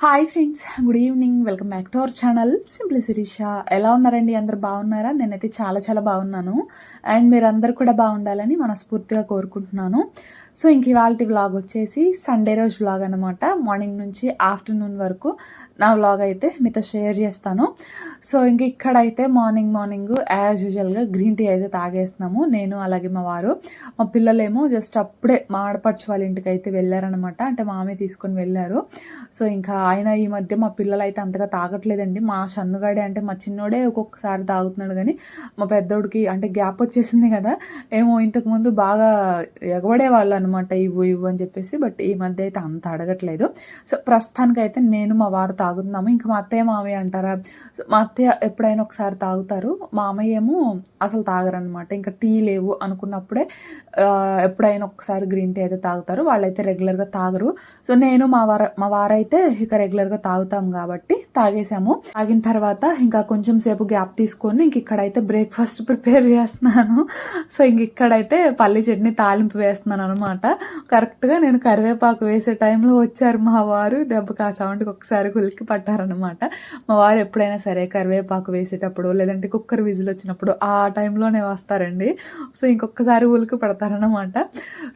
Hi friends, good evening. Welcome back to our channel simply Shirisha. ఎలా ఉన్నారండి? అందరు బాగున్నారా? నేనైతే చాలా చాలా బాగున్నాను. అండ్ మీరందరూ కూడా బాగుండాలని మనస్ఫూర్తిగా కోరుకుంటున్నాను. సో ఇంక ఇవాళ వ్లాగ్ వచ్చేసి సండే రోజు వ్లాగ్ అనమాట. మార్నింగ్ నుంచి ఆఫ్టర్నూన్ వరకు నా వ్లాగ్ అయితే మీతో షేర్ చేస్తాను. సో ఇంక ఇక్కడైతే మార్నింగ్ యాజ్ యూజువల్గా గ్రీన్ టీ అయితే తాగేస్తున్నాము. నేను అలాగే మా వారు. మా పిల్లలేమో జస్ట్ అప్పుడే మా ఆడపడుచు వాళ్ళ ఇంటికి అయితే వెళ్ళారనమాట. అంటే మామే తీసుకొని వెళ్ళారు. సో ఇంకా ఆయన ఈ మధ్య మా పిల్లలు అయితే అంతగా తాగట్లేదండి. మా షన్నుగాడే అంటే మా చిన్నోడే ఒక్కొక్కసారి తాగుతున్నాడు, కానీ మా పెద్దోడికి అంటే గ్యాప్ వచ్చేసింది కదా, ఏమో ఇంతకుముందు బాగా ఎగబడే వాళ్ళు అనమాట, ఇవ్వు అని చెప్పేసి. బట్ ఈ మధ్య అయితే అంత అడగట్లేదు. సో ప్రస్తుతానికైతే నేను మా వారు తాగుతున్నాము. ఇంకా మా అత్తయ్య మామయ్య అంటారా, సో మా అత్తయ్య ఎప్పుడైనా ఒకసారి తాగుతారు, మామయ్య ఏమో అసలు తాగరనమాట. ఇంకా టీ లేవు అనుకున్నప్పుడే ఎప్పుడైనా ఒకసారి గ్రీన్ టీ అయితే తాగుతారు. వాళ్ళైతే రెగ్యులర్గా తాగరు. సో నేను మా వారైతే ఇక రెగ్యులర్గా తాగుతాం కాబట్టి తాగేసాము. తాగిన తర్వాత ఇంకా కొంచెం సేపు గ్యాప్ తీసుకొని ఇంక ఇక్కడైతే బ్రేక్ఫాస్ట్ ప్రిపేర్ చేస్తున్నాను. సో ఇంక ఇక్కడైతే పల్లి చట్నీ తాలింపు వేస్తున్నాను అనమాట. కరెక్ట్గా నేను కరివేపాకు వేసే టైంలో వచ్చారు మా వారు. దెబ్బకి ఆ సౌండ్కి ఒకసారి కులికి పట్టారనమాట. మా వారు ఎప్పుడైనా సరే కరివేపాకు వేసేటప్పుడు లేదంటే కుక్కర్ విజిల్ వచ్చినప్పుడు ఆ టైంలోనే వస్తారండి. సో ఇంకొకసారి ఉలికి పడతారనమాట.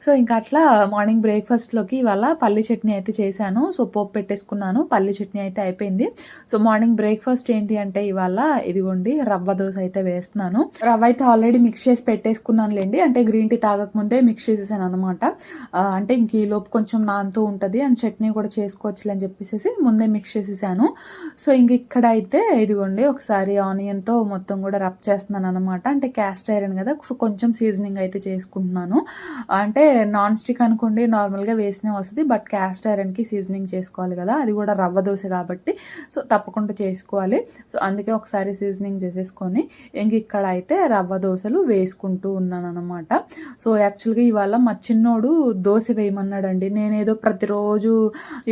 సో ఇంకా అట్లా మార్నింగ్ బ్రేక్ఫాస్ట్లోకి ఇవాళ పల్లి చట్నీ అయితే చేశాను. సో పోపు పెట్టేసుకున్నాను. పల్లి చట్నీ అయితే అయిపోయింది. సో మార్నింగ్ బ్రేక్ఫాస్ట్ ఏంటి అంటే ఇవాళ ఇదిగోండి రవ్వ దోశ అయితే వేస్తున్నాను. రవ్వ అయితే ఆల్రెడీ మిక్స్ చేసి పెట్టేసుకున్నాను లేండి. అంటే గ్రీన్ టీ తాగక ముందే మిక్స్ చేసేసాను అనమాట. అంటే ఇంక ఈ లోపు కొంచెం నానుతూ ఉంటుంది అండ్ చట్నీ కూడా చేసుకోవచ్చులే అని చెప్పేసి ముందే మిక్స్ చేసేసాను. సో ఇంక ఇక్కడ అయితే ఇదిగోండి ఒకసారి ఆనియన్తో మొత్తం కూడా రబ్ చేస్తున్నాను అనమాట. అంటే క్యాస్ట్ ఐరన్ కదా, సో కొంచెం సీజనింగ్ అయితే చేసుకుంటున్నాను. అంటే నాన్ స్టిక్ అనుకోండి నార్మల్గా వేసినా వస్తుంది, బట్ క్యాస్ట్ ఐరన్కి సీజనింగ్ చేసుకోవాలి కదా, అది కూడా రవ్వ దోశ కాబట్టి సో తప్పకుండా చేసుకోవాలి. సో అందుకే ఒకసారి సీజనింగ్ చేసేసుకొని ఇంక ఇక్కడ అయితే రవ్వ దోశలు వేసుకుంటూ ఉన్నాను అనమాట. సో యాక్చువల్గా ఇవాళ మా చిన్నోడు దోశ వేయమన్నాడండి. నేనేదో ప్రతిరోజు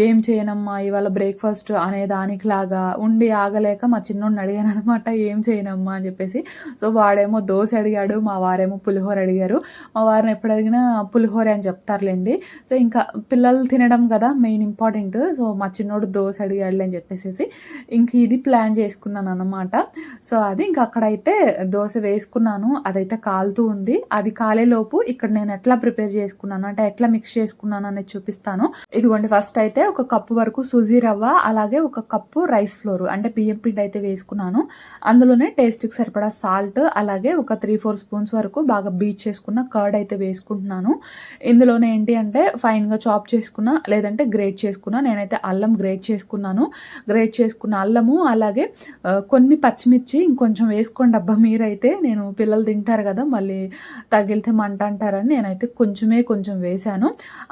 ఏం చేయనమ్మా ఇవాళ బ్రేక్ఫాస్ట్ అనే దానికిలాగా ఉండి ఆగలేక మా చిన్నోడిని అడిగాను అనమాట, ఏం చేయనమ్మా అని చెప్పేసి. సో వాడేమో దోశ అడిగాడు, మా వారేమో పులిహోర అడిగారు. మా వారిని ఎప్పుడు అడిగినా పులిహోర అని చెప్తారులేండి. సో ఇంకా పిల్లలు తినడం కదా మెయిన్ ఇంపార్టెంట్. సో మా చిన్నోడు దోశ అడిగాడులే అని చెప్పేసి ఇంక ఇది ప్లాన్ చేసుకున్నాను అనమాట. సో అది ఇంక అక్కడైతే దోశ వేసుకున్నాను. అదైతే కాలుతూ ఉంది. అది కాలేలోపు ఇక్కడ నేను ఎట్లా ప్రిపేర్ చేసుకున్నాను అంటే ఎట్లా మిక్స్ చేసుకున్నాను అనేది చూపిస్తాను. ఇదిగోండి ఫస్ట్ అయితే ఒక కప్పు వరకు సుజీ రవ్వ అలాగే ఒక కప్పు రైస్ ఫ్లోర్ అంటే బియ్యం పిండి అయితే వేసుకున్నాను. అందులోనే టేస్ట్కి సరిపడా సాల్ట్ అలాగే ఒక 3-4 స్పూన్స్ వరకు బాగా బీట్ చేసుకున్న కర్డ్ అయితే వేసుకుంటున్నాను. ఇందులోనే ఏంటి అంటే ఫైన్గా చాప్ చేసుకున్న లేదంటే గ్రేట్ చేసుకున్నా. నేనైతే అల్లం గ్రేట్ చేసుకున్నాను. గ్రేట్ చేసుకున్న అల్లము అలాగే కొన్ని పచ్చిమిర్చి ఇంకొంచెం వేసుకోండి అబ్బా మీరైతే, నేను పిల్లలు తింటారు కదా మళ్ళీ తగిలితే మంట అంటారని నేనైతే కొంచెం వేసాను.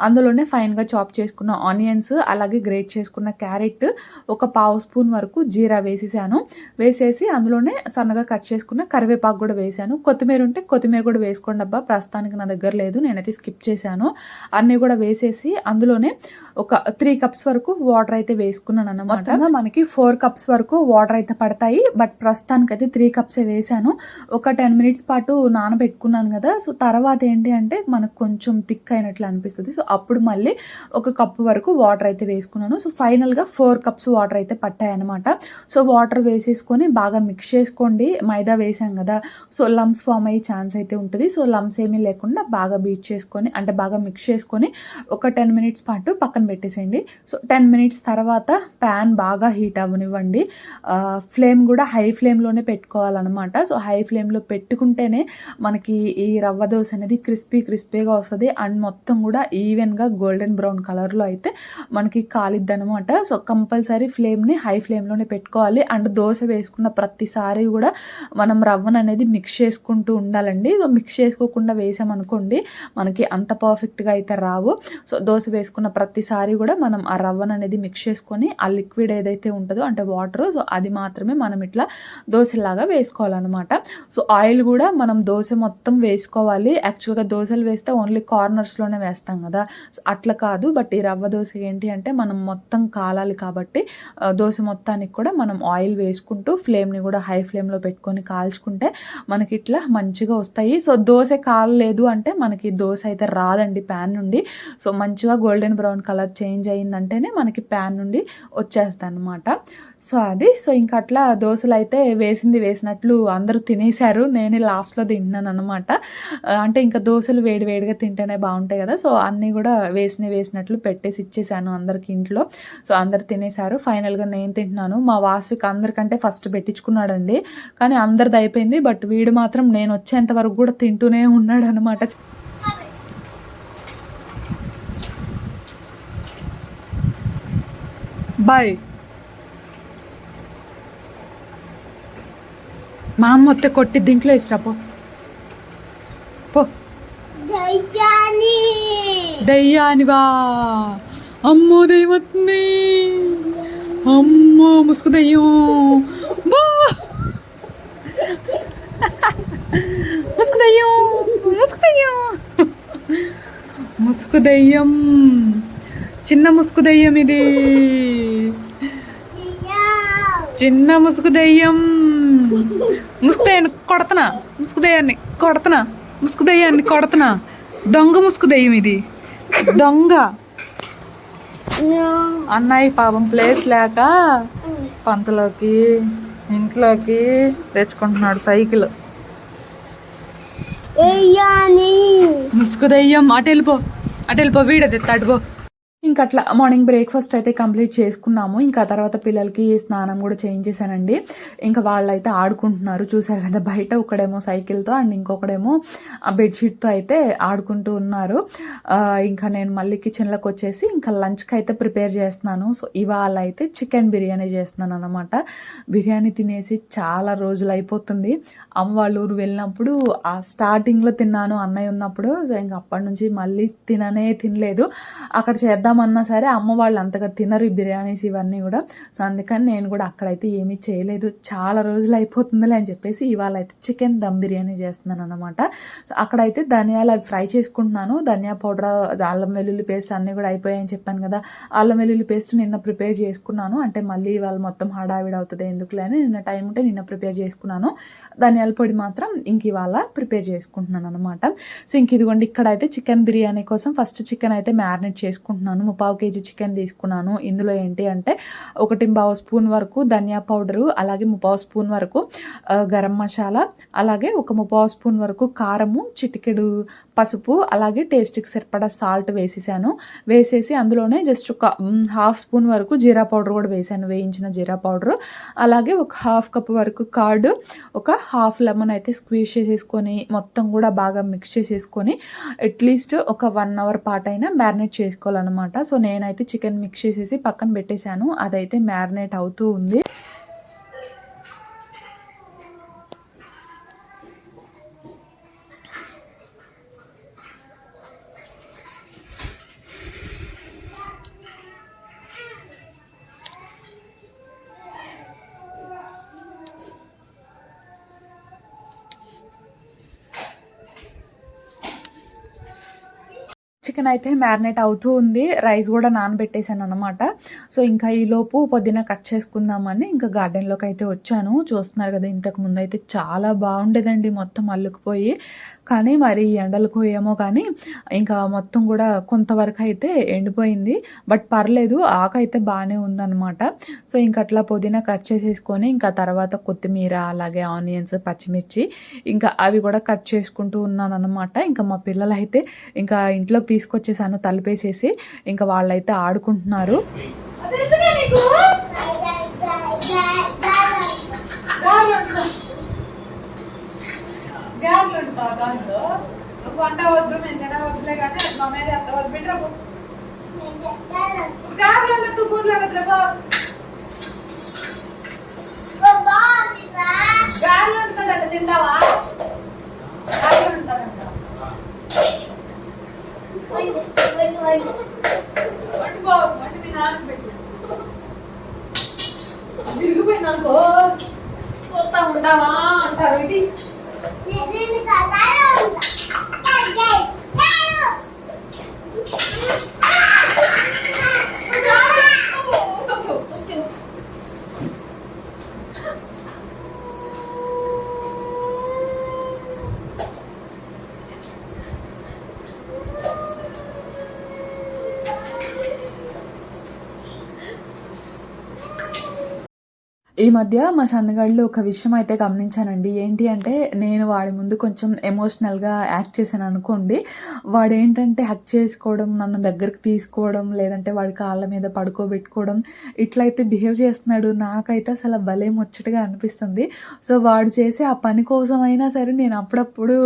అందులోనే ఫైన్గా చాప్ చేసుకున్న ఆనియన్స్ అలాగే గ్రేట్ చేసుకున్న క్యారెట్ ఒక 1/2 స్పూన్ వరకు జీరా వేసేసాను. వేసేసి అందులోనే సన్నగా కట్ చేసుకున్న కరివేపాకు కూడా వేసాను. కొత్తిమీర ఉంటే కొత్తిమీర కూడా వేసుకోండి అబ్బా, ప్రస్తుతానికి నా దగ్గర లేదు, నేనైతే స్కిప్ చేశాను. అన్నీ కూడా వేసేసి అందులోనే ఒక 3 కప్స్ వరకు వాటర్ అయితే వేసుకున్నాను అన్నమాట. మనకి 4 కప్స్ వరకు వాటర్ అయితే పడతాయి, బట్ ప్రస్తుతానికైతే 3 కప్సే వేసాను. ఒక 10 మినిట్స్ పాటు నానబెట్టుకున్నాను కదా. సో తర్వాత ఏంటి అంటే మనకు కొంచెం థిక్ అయినట్లు అనిపిస్తుంది. సో అప్పుడు మళ్ళీ ఒక కప్పు వరకు వాటర్ అయితే వేసుకున్నాను. సో ఫైనల్గా 4 కప్స్ వాటర్ అయితే పట్టాయి అనమాట. సో వాటర్ వేసేసుకొని బాగా మిక్స్ చేసుకోండి. మైదా వేసాం కదా, సో లమ్స్ ఫామ్ అయ్యే ఛాన్స్ అయితే ఉంటుంది. సో లమ్స్ ఏమీ లేకుండా బాగా బీట్ చేసుకొని అంటే బాగా మిక్స్ చేసుకొని ఒక 10 మినిట్స్ పాటు పక్కన పెట్టేసేయండి. సో 10 మినిట్స్ తర్వాత ప్యాన్ బాగా హీట్ అవ్వనివ్వండి. ఫ్లేమ్ కూడా హై ఫ్లేమ్లోనే పెట్టుకోవాలన్నమాట. సో హై ఫ్లేమ్లో పెట్టుకుంటేనే మనకి ఈ రవ్వ దోశ అనేది క్రిస్పీగా వస్తుంది అండ్ మొత్తం కూడా ఈవెన్గా గోల్డెన్ బ్రౌన్ కలర్లో అయితే మనకి కాలిద్ది అనమాట. సో కంపల్సరీ ఫ్లేమ్ని హై ఫ్లేమ్లోనే పెట్టుకోవాలి. అండ్ దోశ వేసుకున్న ప్రతిసారి కూడా మనం రవ్వను అనేది మిక్స్ చేసుకుంటూ ఉండాలండి. సో మిక్స్ చేసుకోకుండా వేసామనుకోండి మనకి అంత పర్ఫెక్ట్గా అయితే రావు. సో దోశ వేసుకున్న ప్రతిసారి కూడా మనం ఆ రవ్వను అనేది మిక్స్ చేసుకొని ఆ లిక్విడ్ ఏదైతే ఉంటుందో అంటే వాటర్, సో అది మాత్రమే మనం ఇట్లా దోశలాగా వేసుకోవాలన్నమాట. సో ఆయిల్ కూడా మనం దోశ మొత్తం వేసుకోవాలి. యాక్చువల్గా దోశలు వేస్తే ఓన్లీ కార్నర్ కార్నర్స్లోనే వేస్తాం కదా, అట్లా కాదు. బట్ ఈ రవ్వ దోశ ఏంటి అంటే మనం మొత్తం కాలాలి కాబట్టి దోశ మొత్తానికి కూడా మనం ఆయిల్ వేసుకుంటూ ఫ్లేమ్ని కూడా హై ఫ్లేమ్లో పెట్టుకొని కాల్చుకుంటే మనకి ఇట్లా మంచిగా వస్తాయి. సో దోశ కాలలేదు అంటే మనకి దోశ అయితే రాదండి ప్యాన్ నుండి. సో మంచిగా గోల్డెన్ బ్రౌన్ కలర్ చేంజ్ అయిందంటేనే మనకి ప్యాన్ నుండి వచ్చేస్తాయి అన్నమాట. సో అది సో ఇంకా అట్లా దోశలు అయితే వేసినట్లు అందరూ తినేశారు. నేనే లాస్ట్లో తింటున్నాను అనమాట. అంటే ఇంకా దోశలు వేడివేడిగా తింటేనే బాగుంటాయి కదా, సో అన్నీ కూడా వేసినట్లు పెట్టేసి ఇచ్చేసాను అందరికి ఇంట్లో. సో అందరు తినేశారు. ఫైనల్గా నేను తింటున్నాను. మా వాస్విక్ అందరికంటే ఫస్ట్ పెట్టించుకున్నాడండి, కానీ అందరిది అయిపోయింది. బట్ వీడు మాత్రం నేను వచ్చేంత వరకు కూడా తింటూనే ఉన్నాడు అనమాట. బాయ్. మా అమ్మ వస్తే కొట్టి దీంట్లో వేసిరా పో. దయ్యానివా? అమ్మో దయ్యమవుతుంది, అమ్మో ముసుగు దయ్యం, ముసుగు దయ్యం, ముసుగు దయ్యం, ముసుగు దయ్యం, చిన్న ముసుగు దయ్యం, ఇది చిన్న ముసుగు దయ్యం. ముసుగుదయ్యాన్ని కొడతనా, ముసుగుదయ్యాన్ని కొడతనా. దొంగ ముసుగు దయ్యం ఇది, దొంగ. అన్నయ్య పాపం ప్లేస్ లేక పంచలోకి ఇంట్లోకి తెచ్చుకుంటున్నాడు సైకిల్. ముసుగు దయ్యం అటు వెళ్ళిపో, వీడే తెస్తాడు పో. ఇంకా అట్లా మార్నింగ్ బ్రేక్ఫాస్ట్ అయితే కంప్లీట్ చేసుకున్నాము. ఇంకా తర్వాత పిల్లలకి స్నానం కూడా చేయించేసానండి. ఇంకా వాళ్ళైతే ఆడుకుంటున్నారు, చూసారు కదా బయట. ఒకడేమో సైకిల్తో అండ్ ఇంకొకడేమో ఆ బెడ్షీట్తో అయితే ఆడుకుంటూ ఉన్నారు. ఇంకా నేను మళ్ళీ కిచెన్లోకి వచ్చేసి ఇంకా లంచ్కి అయితే ప్రిపేర్ చేస్తున్నాను. సో ఇవాళ అయితే చికెన్ బిర్యానీ చేస్తున్నాను అనమాట. బిర్యానీ తినేసి చాలా రోజులు అయిపోతుంది. అమ్మ వాళ్ళ ఊరు వెళ్ళినప్పుడు ఆ స్టార్టింగ్లో తిన్నాను అన్నయ్య ఉన్నప్పుడు. ఇంకా అప్పటి నుంచి మళ్ళీ తినలేదు. అక్కడ చేద్దామన్నా సరే అమ్మ వాళ్ళు అంతగా తినరు ఈ బిర్యానీస్ ఇవన్నీ కూడా. సో అందుకని నేను కూడా అక్కడైతే ఏమీ చేయలేదు. చాలా రోజులు అయిపోతుందిలే అని చెప్పేసి ఇవాళ అయితే చికెన్ దమ్ బిర్యానీ చేస్తున్నాను అనమాట. సో అక్కడైతే ధనియాలు అవి ఫ్రై చేసుకుంటున్నాను. ధనియా పౌడర్, అల్లం వెల్లుల్లి పేస్ట్ అన్నీ కూడా అయిపోయాయని చెప్పాను కదా. అల్లం వెల్లుల్లి పేస్ట్ నిన్న ప్రిపేర్ చేసుకున్నాను. అంటే మళ్ళీ ఇవాళ మొత్తం హడావిడి అవుతుంది ఎందుకులే అని నిన్న టైం ఉంటే నిన్న ప్రిపేర్ చేసుకున్నాను. ధనియాల పొడి మాత్రం ఇంక ఇవాళ ప్రిపేర్ చేసుకుంటున్నాను అనమాట. సో ఇంక ఇదిగోండి ఇక్కడైతే చికెన్ బిర్యానీ కోసం ఫస్ట్ చికెన్ అయితే మ్యారినేట్ చేసుకుంటున్నాను. 3/4 kg చికెన్ తీసుకున్నాను. ఇందులో ఏంటి అంటే 1/2 స్పూన్ వరకు ధనియా పౌడరు, అలాగే 3/4 స్పూన్ వరకు గరం మసాలా, అలాగే 1/3 స్పూన్ వరకు కారము, చిటికెడు పసుపు, అలాగే టేస్ట్కి సరిపడా సాల్ట్ వేసేసి అందులోనే జస్ట్ ఒక 1/2 స్పూన్ వరకు జీరా పౌడర్ కూడా వేసాను, వేయించిన జీరా పౌడరు. అలాగే ఒక 1/2 కప్ వరకు కర్డ్, ఒక 1/2 లెమన్ అయితే స్క్వీజ్ చేసేసుకొని మొత్తం కూడా బాగా మిక్స్ చేసేసుకొని అట్లీస్ట్ ఒక 1 అవర్ పాటు అయినా మ్యారినేట్ చేసుకోవాలన్నమాట. సో నేనైతే చికెన్ మిక్స్ చేసేసి పక్కన పెట్టేశాను. అదైతే మ్యారినేట్ అవుతూ ఉంది. చికెన్ అయితే మ్యారినేట్ అవుతూ ఉంది. రైస్ కూడా నానబెట్టేసాను అనమాట. సో ఇంకా ఈలోపు పొద్దున కట్ చేసుకుందామని ఇంకా గార్డెన్లోకి అయితే వచ్చాను. చూస్తున్నారు కదా, ఇంతకు ముందు అయితే చాలా బాగుండేదండి, మొత్తం అల్లుకుపోయి. కానీ మరి ఎండలకు ఏమో కానీ ఇంకా మొత్తం కూడా కొంతవరకు అయితే ఎండిపోయింది. బట్ పర్లేదు, ఆకు అయితే బాగానే ఉందన్నమాట. సో ఇంకా అట్లా పుదీనా కట్ చేసేసుకొని ఇంకా తర్వాత కొత్తిమీర, అలాగే ఆనియన్స్, పచ్చిమిర్చి ఇంకా అవి కూడా కట్ చేసుకుంటూ ఉన్నాను అనమాట. ఇంకా మా పిల్లలు అయితే ఇంకా ఇంట్లోకి తీసుకొచ్చేసాను తలుపేసేసి. ఇంకా వాళ్ళైతే ఆడుకుంటున్నారు. దాంట్లో వంట వద్దు, మేము తినవద్దులే కానీ మా మీద ఎంత వద్దు పెట్టరా గార్లు తుబ్బూర్లో గార్లు ఉంటాడంట. తింటావా? గార్లు ఉంటాడంట. వండిపో, వండి మీ నాన్న పెట్టు. తిరిగిపోయిందనుకో సొత్తా ఉంటావా అంటారు. ఇది ఈ మధ్య మా సన్నగాడిలో ఒక విషయం అయితే గమనించానండి. ఏంటి అంటే, నేను వాడి ముందు కొంచెం ఎమోషనల్‌గా యాక్ట్ చేశాను అనుకోండి. వాడేంటంటే హగ్ చేసుకోవడం, నన్ను దగ్గరికి తీసుకోవడం, లేదంటే వాడి కాళ్ళ మీద పడుకోబెట్టుకోవడం, ఇట్లయితే బిహేవ్ చేస్తున్నాడు. నాకైతే అసలు భలే ముచ్చటగా అనిపిస్తుంది. సో, వాడు చేసే ఆ పని కోసమైనా సరే నేను అప్పుడప్పుడు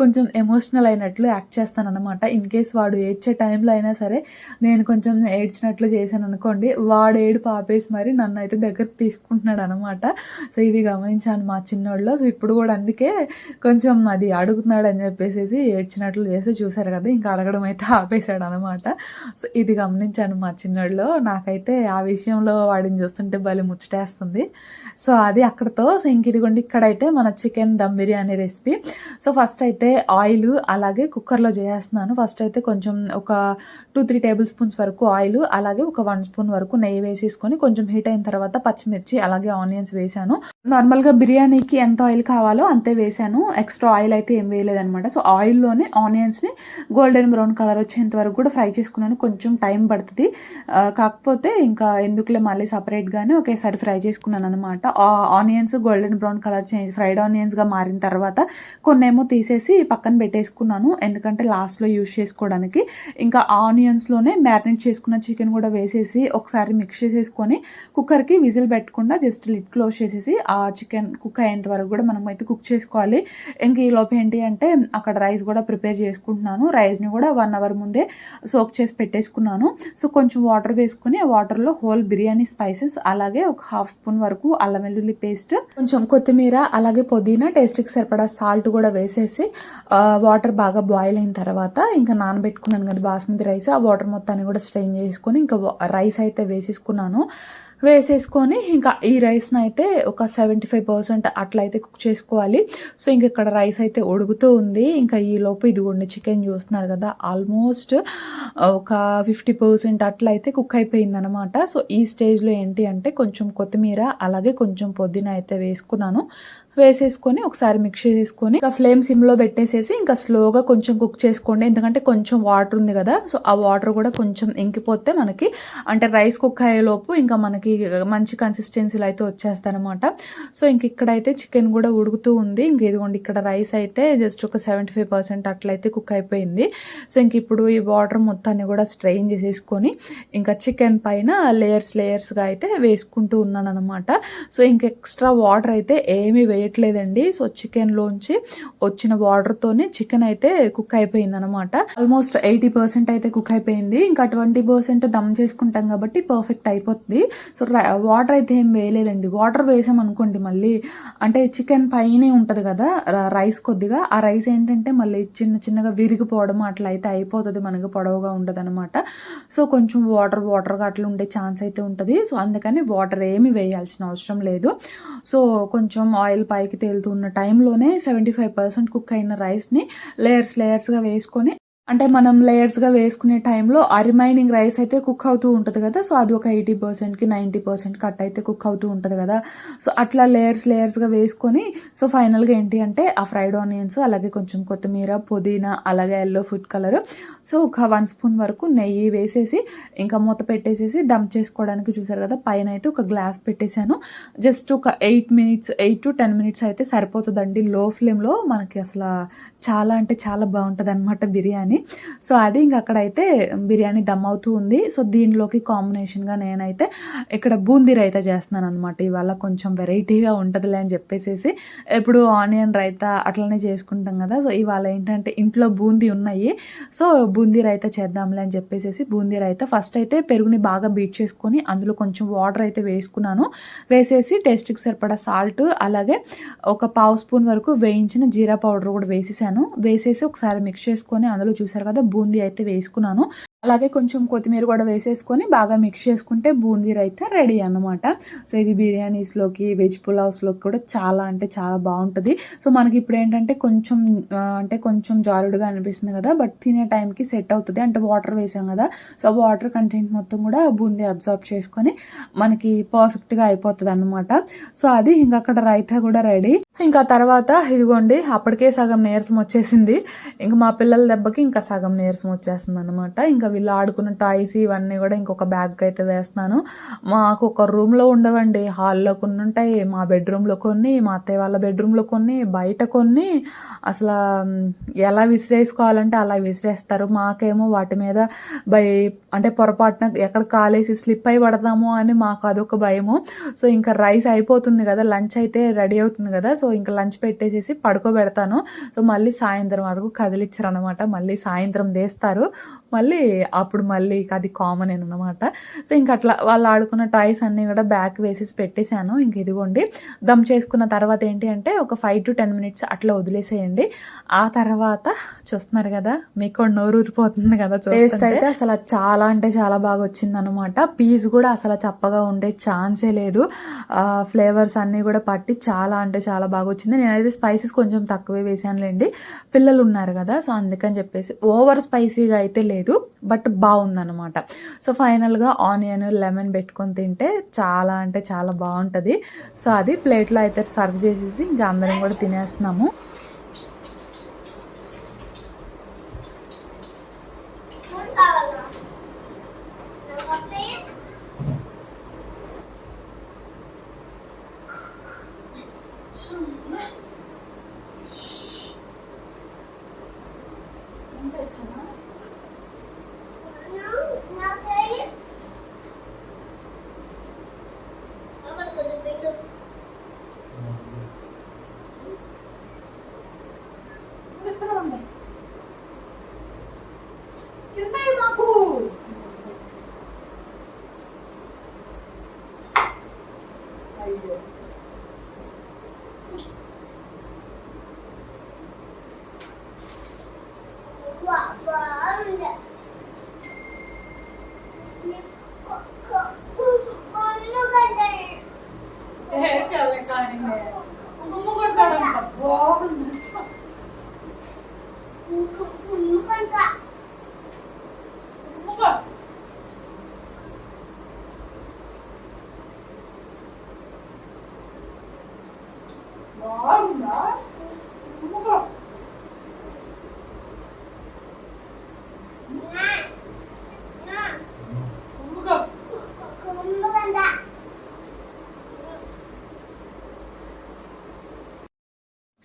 కొంచెం ఎమోషనల్ అయినట్లు యాక్ట్ చేస్తాననమాట. ఇన్‌కేస్ వాడు ఏడ్చే టైంలో అయినా సరే, నేను కొంచెం ఏడ్చినట్లు చేశాననుకోండి, వాడు ఏడుపు ఆపేసి మరి నన్నైతే దగ్గరికి తీసుకుంటున్నాడనమాట. సో, ఇది గమనించాను మా చిన్నోడిలో. సో, ఇప్పుడు గూడా అందుకే కొంచెం అది అడుగుతున్నాడని జెప్పేసేసి ఏడ్చినట్లు చేసి చూసారు గదా! ఇంకా అడగడం అయితే ఆపేసాడనమాట. సో, ఇది గమనించాను మా చిన్నోడిలో. నాకైతే ఆ విషయంలో వాడిని చూస్తుంటే భలే ముచ్చటేస్తుంది. సో, అది అక్కడితో. సో, ఇదిగోండి ఇక్కడైతే మన chicken dum biryani recipe. So, first అయితే ఆయిలు అలాగే కుక్కర్‌లో జేసేస్తున్నాను. ఫస్ట్ అయితే కొంచెం ఒక 2, 3 టేబుల్ స్పూన్స్ వరకు ఆయిలు, అలాగే ఒక 1 స్పూన్ వరకు నెయ్యి వేసేసుకొని కొంచెం హీట్ అయిన తర్వాత పచ్చిమిర్చి, అలాగే ఆనియన్స్ వేశాను. నార్మల్‌గా బిర్యానీకి ఎంత ఆయిల్ కావాలో అంతే వేశాను. ఎక్స్‌ట్రా ఆయిల్ అయితే ఏం వేయలేదనమాట. సో, ఆయిల్‌లోనే ఆనియన్స్‌ని గోల్డెన్ బ్రౌన్ కలర్ వచ్చేంత వరకు కూడా ఫ్రై చేసుకున్నాను. కొంచెం టైం పడుతది. కాకపోతే ఇంకా ఎందుకులే మళ్ళీ సెపరేట్‌గానే ఒకేసారి ఫ్రై చేసుకున్నాననమాట. Onions golden brown colour fried ఆనియన్స్‌గా మారిన తర్వాత కొన్నేమో తీసేసి పక్కన పెట్టేసుకున్నాను. ఎందుకంటే లాస్ట్‌లో యూజ్ చేసుకోవడానికి. ఇంకా ఆనియన్స్‌లోనే మ్యారినేట్ చేసుకున్న చికెన్ కూడా వేసేసి ఒకసారి మిక్స్ చేసేసుకొని కుక్కర్‌కి విజిల్ పెట్టకుండా జస్ట్ లిడ్ క్లోజ్ చేసేసి ఆ చికెన్ కుక్ అయ్యేంత వరకు కూడా మనం అయితే కుక్ చేసుకోవాలి. ఇంక ఈలోపు ఏంటి అంటే అక్కడ రైస్ కూడా ప్రిపేర్ చేసుకుంటున్నాను. రైస్‌ని కూడా 1 అవర్ ముందే సోక్ చేసి పెట్టేసుకున్నాను. సో, కొంచెం వాటర్ వేసుకొని ఆ వాటర్‌లో హోల్ బిర్యానీ స్పైసెస్, అలాగే ఒక హాఫ్ స్పూన్ వరకు అల్లం వెల్లుల్లి పేస్ట్, కొంచెం కొత్తిమీర, అలాగే పుదీనా, టేస్ట్‌కి సరిపడా సాల్ట్ కూడా వేసేసి వాటర్ బాగా బాయిల్ అయిన తర్వాత ఇంకా నానబెట్టుకున్నాను కదా బాస్మతి రైస్, ఆ వాటర్ మొత్తాన్ని కూడా స్ట్రెయిన్ చేసుకొని ఇంకా రైస్ అయితే వేసేసుకొని ఇంకా ఈ రైస్‌ని అయితే ఒక 75% అట్లయితే కుక్ చేసుకోవాలి. సో, ఇంక ఇక్కడ రైస్ అయితే ఉడుకుతూ ఉంది. ఇంకా ఈలోపు ఇదిగోండి చికెన్ చూస్తున్నారు కదా! ఆల్మోస్ట్ ఒక 50% అట్లయితే కుక్ అయిపోయిందనమాట. సో, ఈ స్టేజ్‌లో ఏంటి అంటే కొంచెం కొత్తిమీర, అలాగే కొంచెం పుదీనా అయితే వేసేసుకొని ఒకసారి మిక్స్ చేసేసుకొని ఇంకా ఫ్లేమ్ సిమ్‌లో పెట్టేసేసి ఇంకా స్లోగా కొంచెం కుక్ చేసుకోండి. ఎందుకంటే కొంచెం వాటర్ ఉంది కదా! సో, ఆ వాటర్ కూడా కొంచెం ఇంకిపోతే మనకి అంటే రైస్ కుక్ అయ్యేలోపు ఇంకా మనకి మంచి కన్సిస్టెన్సీలో అయితే వచ్చేస్తదనమాట. సో, ఇంక ఇక్కడైతే చికెన్ కూడా ఉడుకుతూ ఉంది. ఇంక ఇదిగోండి ఇక్కడ రైస్ అయితే జస్ట్ ఒక 75% అట్లయితే కుక్ అయిపోయింది. సో, ఇంక ఇప్పుడు ఈ వాటర్ మొత్తాన్ని కూడా స్ట్రెయిన్ చేసేసుకొని ఇంకా చికెన్ పైన లేయర్స్‌గా అయితే వేసుకుంటూ ఉన్నాననమాట. సో, ఇంక ఎక్స్ట్రా వాటర్ అయితే ఏమీ వేయట్లేదండి. సో, చికెన్‌లోంచి వచ్చిన వాటర్‌తోనే చికెన్ అయితే కుక్ అయిపోయిందనమాట. ఆల్మోస్ట్ 80% అయితే కుక్ అయిపోయింది. ఇంకా 20% దమ్ చేసుకుంటాం కాబట్టి పర్ఫెక్ట్ అయిపోద్ది. సో, వాటర్ అయితే ఏం వేయలేదండి. వాటర్ వేసామనుకోండి మళ్ళీ అంటే చికెన్ పైనే ఉంటది కదా రైస్ కొద్దిగా. ఆ రైస్ ఏంటంటే మళ్ళీ చిన్నగా విరిగిపోవడం అట్లా అయితే అయిపోతది. మనకి పొడవుగా ఉండదనమాట. సో, కొంచెం వాటర్‌గా అట్లా ఉండే ఛాన్స్ అయితే ఉంటది. సో, అందుకని వాటర్ ఏమి వేయాల్సిన అవసరం లేదు. సో, కొంచెం ఆయిల్ పైకి తేలుతున్న టైంలోనే 75% కుక్ అయిన రైస్‌ని లేయర్స్‌గా వేసుకొని అంటే మనం లేయర్స్‌గా వేసుకునే టైంలో ఆ రిమైనింగ్ రైస్ అయితే కుక్ అవుతూ ఉంటది కదా! సో, అది ఒక 80%కి 90% అట్ట అయితే కుక్ అవుతూ ఉంటది కదా! సో, అట్లా లేయర్స్‌గా వేసుకొని సో, ఫైనల్‌గా ఏంటి అంటే ఆ ఫ్రైడ్ ఆనియన్స్, అలాగే కొంచెం కొత్తిమీర, పుదీనా, అలాగే యెల్లో ఫుడ్ కలర్, సో, ఒక 1 స్పూన్ వరకు నెయ్యి వేసేసి ఇంకా మూత పెట్టేసేసి దమ్ చేసుకోవడానికి చూసారు కదా! పైన అయితే ఒక గ్లాస్ పెట్టేసాను. జస్ట్ ఒక 8-10 మినిట్స్ అయితే సరిపోతదండి. లో ఫ్లేమ్‌లో మనకి చాలా అంటే చాలా బావుంటదనమాట బిర్యానీ. సో, అది ఇంక అక్కడైతే బిర్యానీ దమ్ అవుతూ ఉంది. సో, దీనిలోకి కాంబినేషన్‌గా నేనైతే ఇక్కడ బూందీ రైతా చేస్తున్నాననమాట. ఇవాళ కొంచెం వెరైటీగా ఉంటదిలే అని చెప్పేసేసి ఎప్పుడు ఆనియన్ రైతా అట్లనే చేసుకుంటాం కదా! సో, ఇవాళ ఏంటంటే ఇంట్లో బూందీ ఉన్నాయి. సో, బూందీ రైతా చేద్దాంలే అని చెప్పేసేసి బూందీ రైతా ఫస్ట్ అయితే పెరుగుని బాగా బీట్ చేసుకొని అందులో కొంచెం వాటర్ అయితే వేసుకున్నాను. వేసేసి టేస్ట్‌కి సరిపడా సాల్ట్, అలాగే ఒక పావు స్పూన్ వరకు వేయించిన జీరా పౌడర్ కూడా వేసేసి ఒకసారి మిక్స్ చేసుకొని అందులో చూసారు కదా బూందీ అయితే వేసుకున్నాను. అలాగే కొంచెం కొత్తిమీర కూడా వేసేసుకొని బాగా మిక్స్ చేసుకుంటే బూందీ రైతా రెడీ అన్నమాట. సో, ఇది బిర్యానీస్‌లోకి, వెజ్ పులావ్స్‌లోకి కూడా చాలా అంటే చాలా బావుంటది. సో, మనకి ఇప్పుడేంటంటే కొంచెం జారుడుగా అనిపిస్తుంది కదా! బట్ తినే టైంకి సెట్ అవుతది. అంటే వాటర్ వేసాం కదా! సో, వాటర్ కంటెంట్ మొత్తం కూడా బూందీ అబ్జార్బ్ చేసుకొని మనకి పర్ఫెక్ట్‌గా అయిపోతదన్నమాట. సో, అది ఇంక అక్కడ రైతా కూడా రెడీ. ఇంకా తర్వాత ఇదిగోండి అప్పటికే సగం నీరసం వచ్చేసింది. ఇంక మా పిల్లల దెబ్బకి ఇంకా సగం నీరసం వచ్చేస్తుందన్నమాట. ఇంకా వీళ్ళు ఆడుకున్న టాయ్స్ ఇవన్నీ కూడా ఇంకొక బ్యాగ్ అయితే వేస్తున్నాను. మాకు ఒక రూమ్లో ఉండవండి, హాల్లో కొన్ని ఉంటాయి, మా బెడ్రూమ్లో కొన్ని, మా అత్తయ్య వాళ్ళ బెడ్రూమ్లో కొన్ని, బయట కొన్ని. అసలు ఎలా విసిరేసుకోవాలంటే అలా విసిరేస్తారు. మాకేమో వాటి మీద అంటే పొరపాటున ఎక్కడ కాలేసి స్లిప్ అయి పడతామో అని మాకు అదొక భయము. సో ఇంకా రైస్ అయిపోతుంది కదా, లంచ్ అయితే రెడీ అవుతుంది కదా, సో ఇంకా లంచ్ పెట్టేసేసి పడుకోబెడతాను. సో మళ్ళీ సాయంత్రం వరకు కదిలిచ్చారు అనమాట, మళ్ళీ సాయంత్రం తీస్తారు, మళ్ళీ అప్పుడు మళ్ళీ అది కామన్ అనమాట. సో ఇంక అట్లా వాళ్ళు ఆడుకున్న టాయ్స్ అన్నీ కూడా బ్యాక్ వేసేసి పెట్టేశాను. ఇంక ఇదిగోండి దమ్ చేసుకున్న తర్వాత ఏంటి అంటే ఒక 5 to 10 minutes అట్లా వదిలేసేయండి. ఆ తర్వాత చూస్తున్నారు కదా, మీకు నోరు ఊరిపోతుంది కదా, టేస్ట్ అయితే అసలు చాలా అంటే చాలా బాగా వచ్చింది అనమాట. పీస్ కూడా అసలు చప్పగా ఉండే ఛాన్సే లేదు, ఫ్లేవర్స్ అన్నీ కూడా పట్టి చాలా అంటే చాలా బాగా వచ్చింది. నేనైతే స్పైసెస్ కొంచెం తక్కువే వేసానులేండి, పిల్లలు ఉన్నారు కదా, సో అందుకని చెప్పేసి ఓవర్ స్పైసీగా అయితే లేదు, బట్ బాగుందనమాట. సో ఫైనల్గా ఆనియన్ లెమన్ పెట్టుకొని తింటే చాలా అంటే చాలా బాగుంటుంది. సో అది ప్లేట్లో అయితే సర్వ్ చేసేసి ఇంకా అందరం కూడా తినేస్తున్నాము.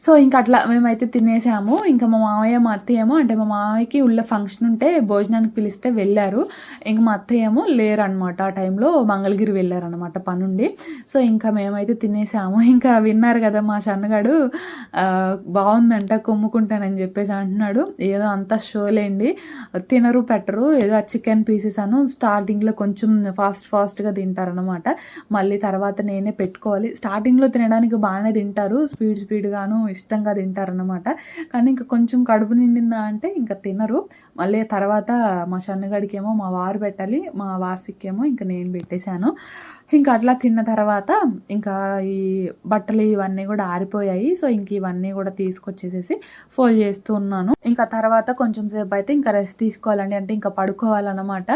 సో ఇంక అట్లా మేమైతే తినేసాము. ఇంకా మా మామయ్య మా అత్తయ్య ఏమో, అంటే మా మామయ్యకి ఉళ్ళ ఫంక్షన్ ఉంటే భోజనానికి పిలిస్తే వెళ్ళారు. ఇంక మా అత్తయ్య ఏమో లేరనమాట, ఆ టైంలో మంగళగిరి వెళ్ళారనమాట పనుండి. సో ఇంకా మేమైతే తినేసాము. ఇంకా విన్నారు కదా మా సన్నగాడు బాగుందంట కొమ్ముకుంటానని చెప్పేసి అంటున్నాడు. ఏదో అంత షోలేండి, తినరు పెట్టరు, ఏదో చికెన్ పీసెస్ అను స్టార్టింగ్లో కొంచెం ఫాస్ట్గా తింటారనమాట, మళ్ళీ తర్వాత నేనే పెట్టుకోవాలి. స్టార్టింగ్లో తినడానికి బాగానే తింటారు, స్పీడ్గాను ఇష్టంగా తింటారనమాట. కానీ ఇంకా కొంచెం కడుపు నిండిందా అంటే ఇంకా తినరు. మళ్ళీ తర్వాత మా సన్నగాడికి ఏమో మా వారు పెట్టాలి, మా వాస్వికి ఏమో ఇంకా నేను పెట్టేశాను. ఇంకా అట్లా తిన్న తర్వాత ఇంకా ఈ బట్టలు ఇవన్నీ కూడా ఆరిపోయాయి. సో ఇంక ఇవన్నీ కూడా తీసుకొచ్చేసేసి ఫోల్డ్ చేస్తూ ఉన్నాను. ఇంకా తర్వాత కొంచెం సేపు అయితే ఇంకా రెస్ట్ తీసుకోవాలండి, అంటే ఇంకా పడుకోవాలన్నమాట.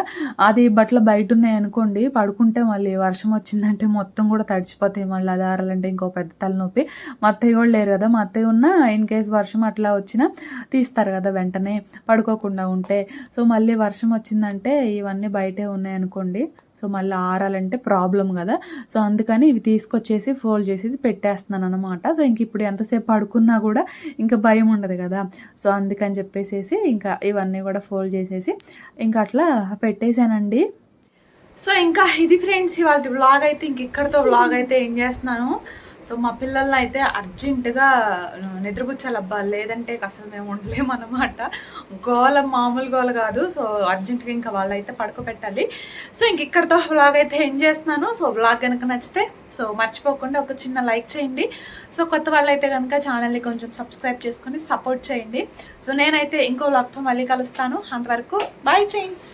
అది బట్టలు బయట ఉన్నాయి అనుకోండి, పడుకుంటే మళ్ళీ వర్షం వచ్చిందంటే మొత్తం కూడా తడిచిపోతాయి, మళ్ళీ అది ఆరాలంటే ఇంకో పెద్ద తలనొప్పి. మా అత్తయ్య కూడా లేరు కదా, మా అత్తయ్య ఉన్న ఇన్ కేస్ వర్షం అట్లా వచ్చినా తీస్తారు కదా వెంటనే పడుకోకుండా ఉంటే. సో మళ్ళీ వర్షం వచ్చిందంటే ఇవన్నీ బయటే ఉన్నాయి అనుకోండి, సో మళ్ళీ ఆరాలంటే ప్రాబ్లం కదా. సో అందుకని ఇవి తీసుకొచ్చేసి ఫోల్డ్ చేసేసి పెట్టేస్తున్నాను అనమాట. సో ఇంక ఇప్పుడు ఎంతసేపు పడుకున్నా కూడా ఇంకా భయం ఉండదు కదా, సో అందుకని చెప్పేసి ఇంకా ఇవన్నీ కూడా ఫోల్డ్ చేసేసి ఇంకా అట్లా పెట్టేశానండి. సో ఇంకా ఇది ఫ్రెండ్స్ ఇవాళ వ్లాగ్ అయితే ఇంక ఇక్కడితో వ్లాగ్ అయితే ఏం చేస్తున్నాను. సో మా పిల్లల్ని అయితే అర్జెంటుగా నిద్రపుచ్చాలబ్బా, లేదంటే అసలు మేము ఉండలేమన్నమాట. గోల మామూలు గోల కాదు. సో అర్జెంటుగా ఇంకా వాళ్ళైతే పడుకోబెట్టాలి. సో ఇంక ఇక్కడితో వ్లాగ్ అయితే ఎండ్ చేస్తున్నాను. సో వ్లాగ్ కనుక నచ్చితే సో మర్చిపోకుండా ఒక చిన్న లైక్ చేయండి. సో కొత్త వాళ్ళైతే కనుక ఛానల్ని కొంచెం సబ్స్క్రైబ్ చేసుకొని సపోర్ట్ చేయండి. సో నేనైతే ఇంకో వ్లాగ్తో మళ్ళీ కలుస్తాను. అంతవరకు బాయ్ ఫ్రెండ్స్.